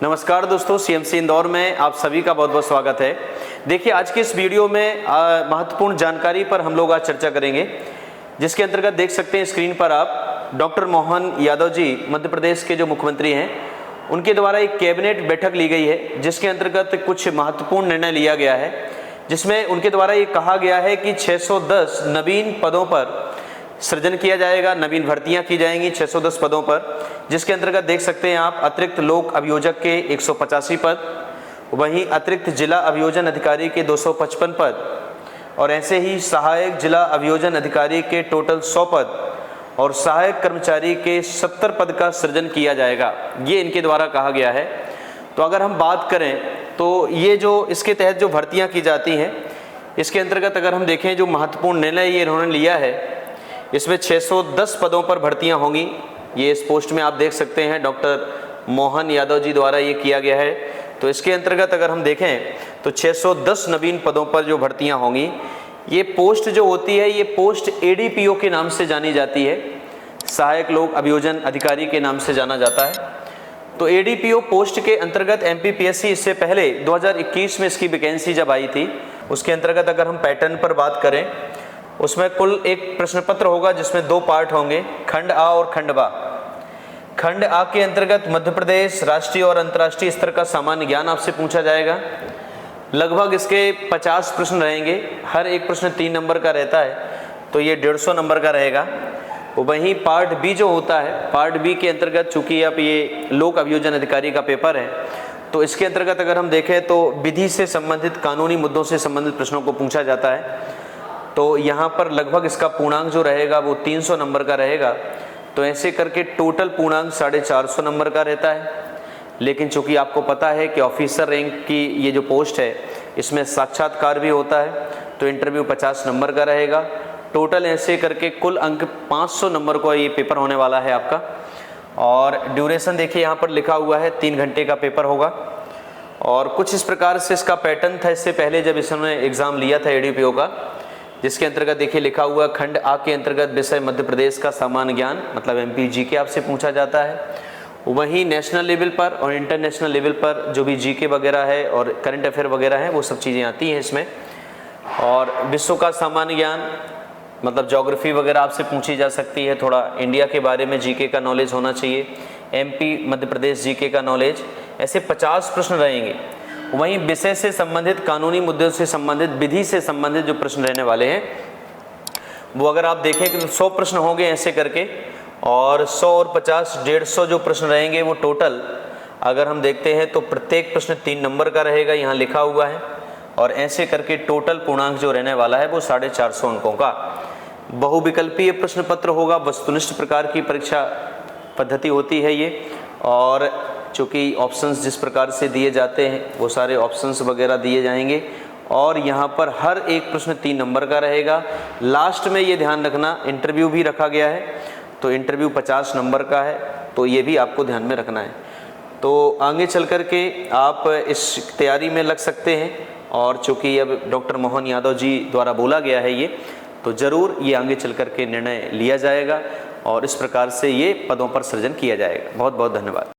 नमस्कार दोस्तों, सीएमसी इंदौर में आप सभी का बहुत बहुत स्वागत है। देखिए, आज के इस वीडियो में महत्वपूर्ण जानकारी पर हम लोग आज चर्चा करेंगे, जिसके अंतर्गत देख सकते हैं स्क्रीन पर आप डॉक्टर मोहन यादव जी, मध्य प्रदेश के जो मुख्यमंत्री हैं, उनके द्वारा एक कैबिनेट बैठक ली गई है, जिसके अंतर्गत कुछ महत्वपूर्ण निर्णय लिया गया है, जिसमें उनके द्वारा ये कहा गया है कि 610 नवीन पदों पर सृजन किया जाएगा, नवीन भर्तियां की जाएंगी 610 पदों पर, जिसके अंतर्गत देख सकते हैं आप अतिरिक्त लोक अभियोजक के 185 पद, वहीं अतिरिक्त जिला अभियोजन अधिकारी के 255 पद और ऐसे ही सहायक जिला अभियोजन अधिकारी के टोटल 100 पद और सहायक कर्मचारी के 70 पद का सृजन किया जाएगा। ये इनके द्वारा कहा गया है। तो अगर हम बात करें तो ये जो इसके तहत जो भर्तियाँ की जाती हैं, इसके अंतर्गत अगर हम देखें जो महत्वपूर्ण निर्णय ये इन्होंने लिया है, इसमें 610 पदों पर भर्तियां होंगी। ये इस पोस्ट में आप देख सकते हैं डॉक्टर मोहन यादव जी द्वारा ये किया गया है। तो इसके अंतर्गत अगर हम देखें तो 610 नवीन पदों पर जो भर्तियां होंगी, ये पोस्ट जो होती है, ये पोस्ट एडीपीओ के नाम से जानी जाती है, सहायक लोक अभियोजन अधिकारी के नाम से जाना जाता है। तो एडीपीओ पोस्ट के अंतर्गत एमपीपीएससी इससे पहले 2021 में इसकी वैकेंसी जब आई थी, उसके अंतर्गत अगर हम पैटर्न पर बात करें, उसमें कुल एक प्रश्न पत्र होगा जिसमें 2 पार्ट होंगे, खंड आ और खंड बा। खंड आ के अंतर्गत मध्य प्रदेश राष्ट्रीय और अंतर्राष्ट्रीय स्तर का सामान्य ज्ञान आपसे पूछा जाएगा। लगभग इसके 50 प्रश्न रहेंगे, हर एक प्रश्न 3 नंबर का रहता है, तो ये 150 नंबर का रहेगा। वहीं पार्ट बी जो होता है, पार्ट बी के अंतर्गत चूंकि अब ये लोक अभियोजन अधिकारी का पेपर है, तो इसके अंतर्गत अगर हम देखें तो विधि से संबंधित, कानूनी मुद्दों से संबंधित प्रश्नों को पूछा जाता है। तो यहाँ पर लगभग इसका पूर्णांक जो रहेगा वो 300 नंबर का रहेगा। तो ऐसे करके टोटल पूर्णांक 450 नंबर का रहता है। लेकिन चूंकि आपको पता है कि ऑफिसर रैंक की ये जो पोस्ट है, इसमें साक्षात्कार भी होता है, तो इंटरव्यू 50 नंबर का रहेगा। टोटल ऐसे करके कुल अंक 500 नंबर का ये पेपर होने वाला है आपका। और ड्यूरेशन देखिए यहाँ पर लिखा हुआ है, 3 घंटे का पेपर होगा। और कुछ इस प्रकार से इसका पैटर्न था इससे पहले जब इसने एग्ज़ाम लिया था एडीपीओ का, जिसके अंतर्गत देखिए लिखा हुआ खंड आ के अंतर्गत विषय मध्य प्रदेश का सामान्य ज्ञान, मतलब एमपी जीके आपसे पूछा जाता है। वहीं नेशनल लेवल पर और इंटरनेशनल लेवल पर जो भी जीके वगैरह है और करंट अफेयर वगैरह है, वो सब चीज़ें आती हैं इसमें। और विश्व का सामान्य ज्ञान, मतलब ज्योग्राफी वगैरह आपसे पूछी जा सकती है, थोड़ा इंडिया के बारे में जीके का नॉलेज होना चाहिए, एमपी मध्य प्रदेश जीके का नॉलेज, ऐसे 50 प्रश्न रहेंगे। वहीं विषय से संबंधित, कानूनी मुद्दों से संबंधित, विधि से संबंधित जो प्रश्न रहने वाले हैं, वो अगर आप देखें कि 100 प्रश्न होंगे ऐसे करके, और 100 और 50 150 जो प्रश्न रहेंगे वो टोटल अगर हम देखते हैं तो प्रत्येक प्रश्न 3 नंबर का रहेगा, यहाँ लिखा हुआ है। और ऐसे करके टोटल पूर्णांक जो रहने वाला है वो 450 अंकों का बहुविकल्पीय प्रश्न पत्र होगा। वस्तुनिष्ठ प्रकार की परीक्षा पद्धति होती है ये। और चूँकि ऑप्शंस जिस प्रकार से दिए जाते हैं वो सारे ऑप्शंस वगैरह दिए जाएंगे, और यहाँ पर हर एक प्रश्न 3 नंबर का रहेगा। लास्ट में ये ध्यान रखना, इंटरव्यू भी रखा गया है, तो इंटरव्यू 50 नंबर का है, तो ये भी आपको ध्यान में रखना है। तो आगे चल कर के आप इस तैयारी में लग सकते हैं। और चूँकि अब डॉक्टर मोहन यादव जी द्वारा बोला गया है ये, तो ज़रूर ये आगे चल कर के निर्णय लिया जाएगा और इस प्रकार से ये पदों पर सृजन किया जाएगा। बहुत बहुत धन्यवाद।